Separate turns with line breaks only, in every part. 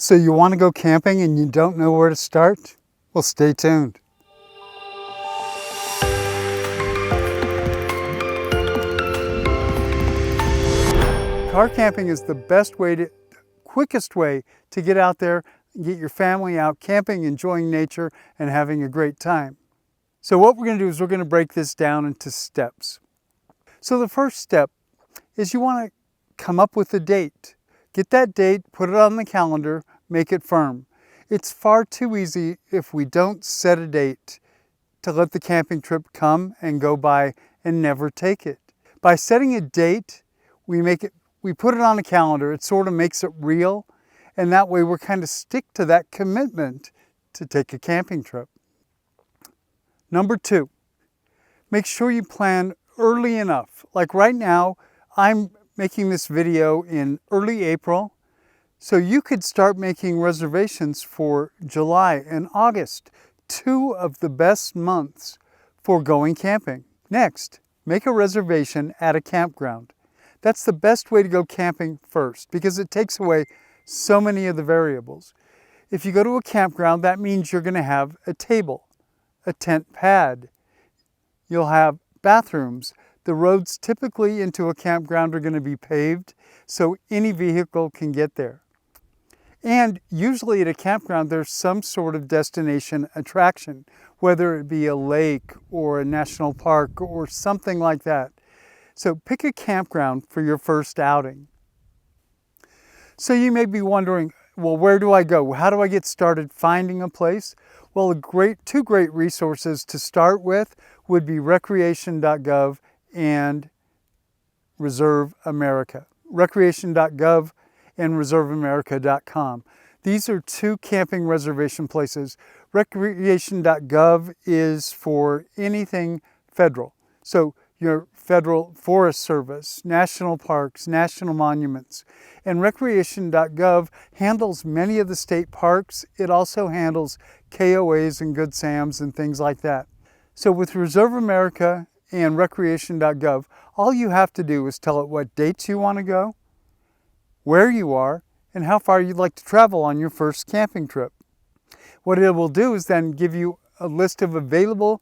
So you want to go camping and you don't know where to start? Well, stay tuned. Car camping is the quickest way to get out there, get your family out camping, enjoying nature, and having a great time. So what we're going to do is we're going to break this down into steps. So the first step is you want to come up with a date. Get that date, put it on the calendar, make it firm. It's far too easy if we don't set a date to let the camping trip come and go by and never take it. By setting a date, we put it on a calendar. It sort of makes it real, and that way we're kind of stick to that commitment to take a camping trip. Number 2, make sure you plan early enough. Like right now, I'm making this video in early April, so you could start making reservations for July and August, 2 of the best months for going camping. Next, make a reservation at a campground. That's the best way to go camping first because it takes away so many of the variables. If you go to a campground, that means you're going to have a table, a tent pad. You'll have bathrooms. The roads typically into a campground are going to be paved, so any vehicle can get there. And usually at a campground, there's some sort of destination attraction, whether it be a lake or a national park or something like that. So pick a campground for your first outing. So you may be wondering, well, where do I go? How do I get started finding a place? Well, two great resources to start with would be recreation.gov and Reserve America. Recreation.gov and reserveamerica.com. These are 2 camping reservation places. Recreation.gov is for anything federal. So your federal Forest Service, national parks, national monuments. And recreation.gov handles many of the state parks. It also handles KOAs and Good Sams and things like that. So with Reserve America and recreation.gov, all you have to do is tell it what dates you want to go, where you are, and how far you'd like to travel on your first camping trip. What it will do is then give you a list of available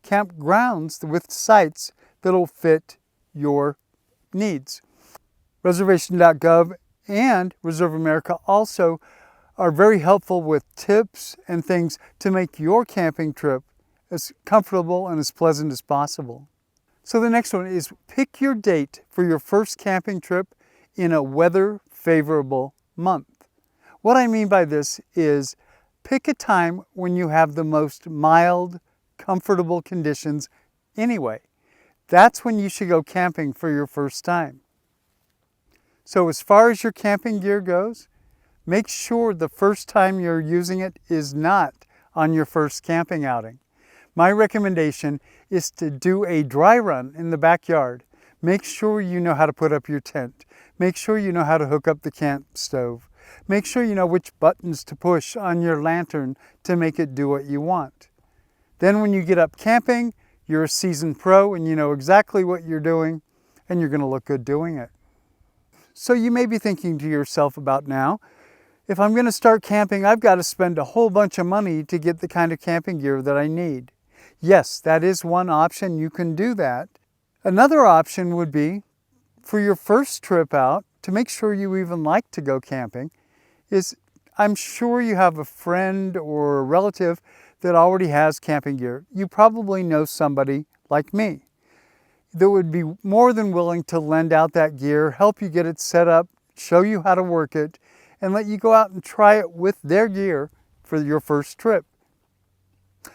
campgrounds with sites that'll fit your needs. Reservation.gov and Reserve America also are very helpful with tips and things to make your camping trip as comfortable and as pleasant as possible. So the next one is pick your date for your first camping trip in a weather favorable month. What I mean by this is pick a time when you have the most mild, comfortable conditions anyway. That's when you should go camping for your first time. So as far as your camping gear goes, make sure the first time you're using it is not on your first camping outing. My recommendation is to do a dry run in the backyard. Make sure you know how to put up your tent. Make sure you know how to hook up the camp stove. Make sure you know which buttons to push on your lantern to make it do what you want. Then when you get up camping, you're a seasoned pro and you know exactly what you're doing and you're going to look good doing it. So you may be thinking to yourself about now, if I'm going to start camping, I've got to spend a whole bunch of money to get the kind of camping gear that I need. Yes, that is one option. You can do that. Another option would be for your first trip out, to make sure you even like to go camping, is I'm sure you have a friend or a relative that already has camping gear. You probably know somebody like me that would be more than willing to lend out that gear, help you get it set up, show you how to work it, and let you go out and try it with their gear for your first trip.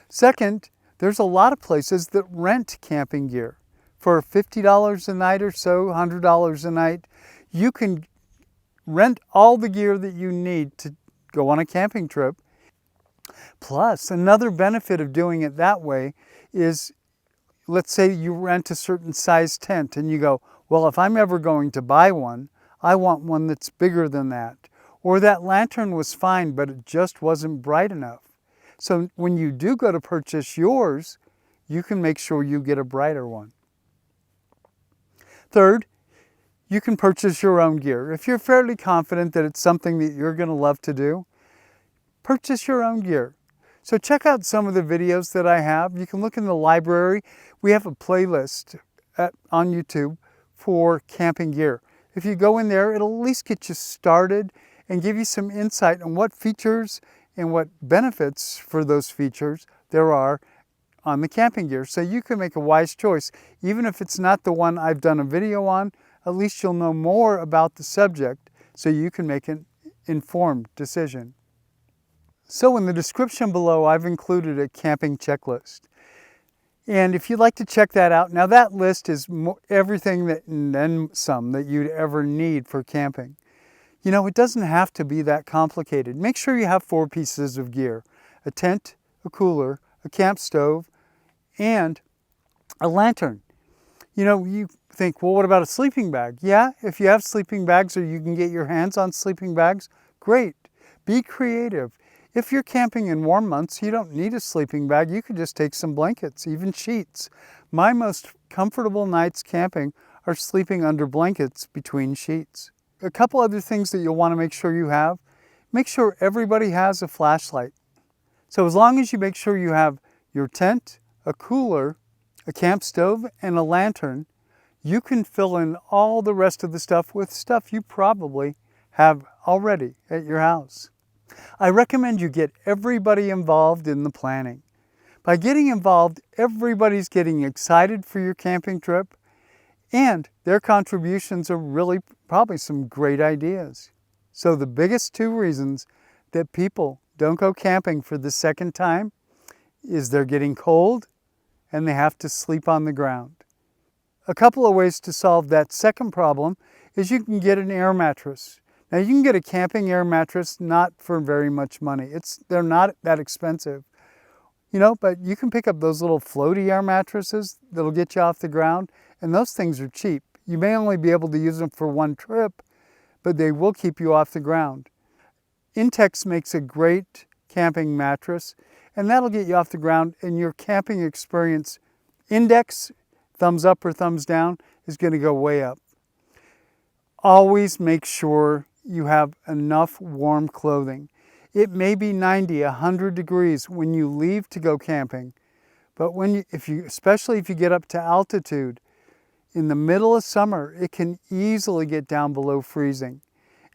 Second, there's a lot of places that rent camping gear. For $50 a night or so, $100 a night, you can rent all the gear that you need to go on a camping trip. Plus, another benefit of doing it that way is, let's say you rent a certain size tent and you go, well, if I'm ever going to buy one, I want one that's bigger than that. Or that lantern was fine, but it just wasn't bright enough. So when you do go to purchase yours, you can make sure you get a brighter one. Third, you can purchase your own gear. If you're fairly confident that it's something that you're going to love to do, purchase your own gear. So check out some of the videos that I have. You can look in the library. We have a playlist on YouTube for camping gear. If you go in there, it'll at least get you started and give you some insight on what features and what benefits for those features there are on the camping gear. So you can make a wise choice. Even if it's not the one I've done a video on, at least you'll know more about the subject so you can make an informed decision. So in the description below, I've included a camping checklist. And if you'd like to check that out, now that list is everything that and then some that you'd ever need for camping. You know, it doesn't have to be that complicated. Make sure you have 4 pieces of gear: a tent, a cooler, a camp stove, and a lantern. You know, you think, well, what about a sleeping bag? Yeah, if you have sleeping bags or you can get your hands on sleeping bags, great. Be creative. If you're camping in warm months, you don't need a sleeping bag. You could just take some blankets, even sheets. My most comfortable nights camping are sleeping under blankets between sheets. A couple other things that you'll want to make sure you have. Make sure everybody has a flashlight. So as long as you make sure you have your tent, a cooler, a camp stove, and a lantern, you can fill in all the rest of the stuff with stuff you probably have already at your house. I recommend you get everybody involved in the planning. By getting involved, everybody's getting excited for your camping trip, and their contributions are really probably some great ideas. So the biggest 2 reasons that people don't go camping for the second time is they're getting cold and they have to sleep on the ground. A couple of ways to solve that second problem is you can get an air mattress. Now you can get a camping air mattress not for very much money. They're not that expensive. You know, but you can pick up those little floaty air mattresses that'll get you off the ground, and those things are cheap. You may only be able to use them for one trip, but they will keep you off the ground. Intex makes a great camping mattress, and that'll get you off the ground, and your camping experience index, thumbs up or thumbs down, is going to go way up. Always make sure you have enough warm clothing. It may be 90, 100 degrees when you leave to go camping, but especially if you get up to altitude, in the middle of summer, it can easily get down below freezing.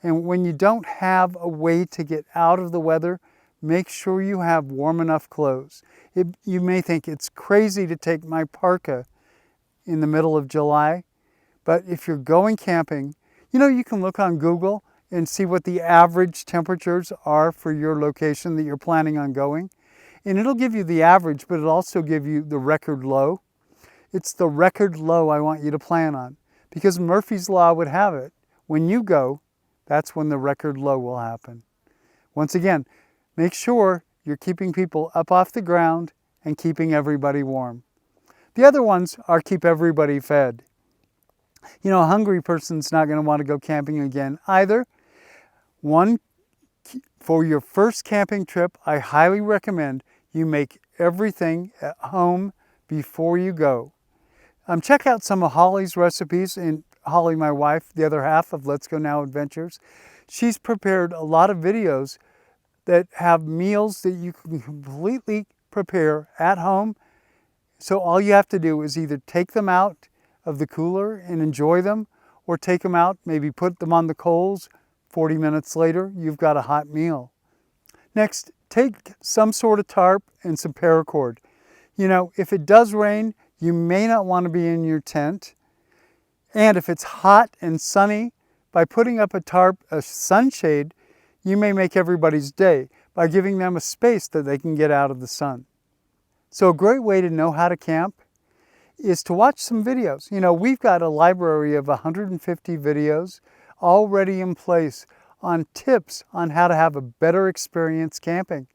And when you don't have a way to get out of the weather, make sure you have warm enough clothes. You may think it's crazy to take my parka in the middle of July, but if you're going camping, you know, you can look on Google and see what the average temperatures are for your location that you're planning on going. And it'll give you the average, but it'll also give you the record low. It's the record low I want you to plan on, because Murphy's Law would have it. When you go, that's when the record low will happen. Once again, make sure you're keeping people up off the ground and keeping everybody warm. The other ones are keep everybody fed. You know, a hungry person's not going to want to go camping again either. One, for your first camping trip, I highly recommend you make everything at home before you go. Check out some of Holly's recipes, and Holly, my wife, the other half of Let's Go Now Adventures. She's prepared a lot of videos that have meals that you can completely prepare at home. So all you have to do is either take them out of the cooler and enjoy them, or take them out, maybe put them on the coals. 40 minutes later, you've got a hot meal. Next, take some sort of tarp and some paracord. You know, if it does rain, you may not want to be in your tent. And if it's hot and sunny, by putting up a tarp, a sunshade, you may make everybody's day by giving them a space that they can get out of the sun. So a great way to know how to camp is to watch some videos. You know, we've got a library of 150 videos already in place on tips on how to have a better experience camping.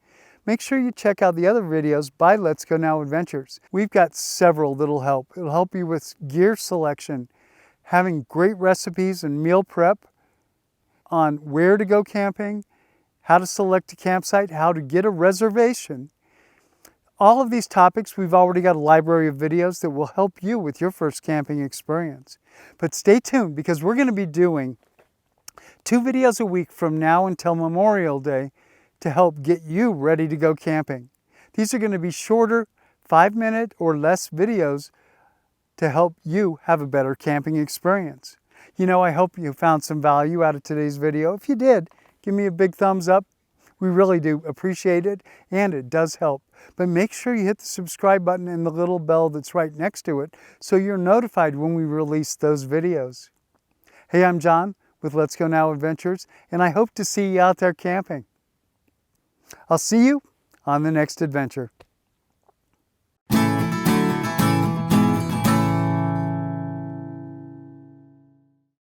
Make sure you check out the other videos by Let's Go Now Adventures. We've got several that'll help. It'll help you with gear selection, having great recipes and meal prep on where to go camping, how to select a campsite, how to get a reservation. all of these topics, we've already got a library of videos that will help you with your first camping experience. But stay tuned, because we're going to be doing 2 videos a week from now until Memorial Day to help get you ready to go camping. These are going to be shorter, 5-minute or less videos to help you have a better camping experience. You know, I hope you found some value out of today's video. If you did, give me a big thumbs up. We really do appreciate it, and it does help. But make sure you hit the subscribe button and the little bell that's right next to it so you're notified when we release those videos. Hey, I'm John with Let's Go Now Adventures, and I hope to see you out there camping. I'll see you on the next adventure.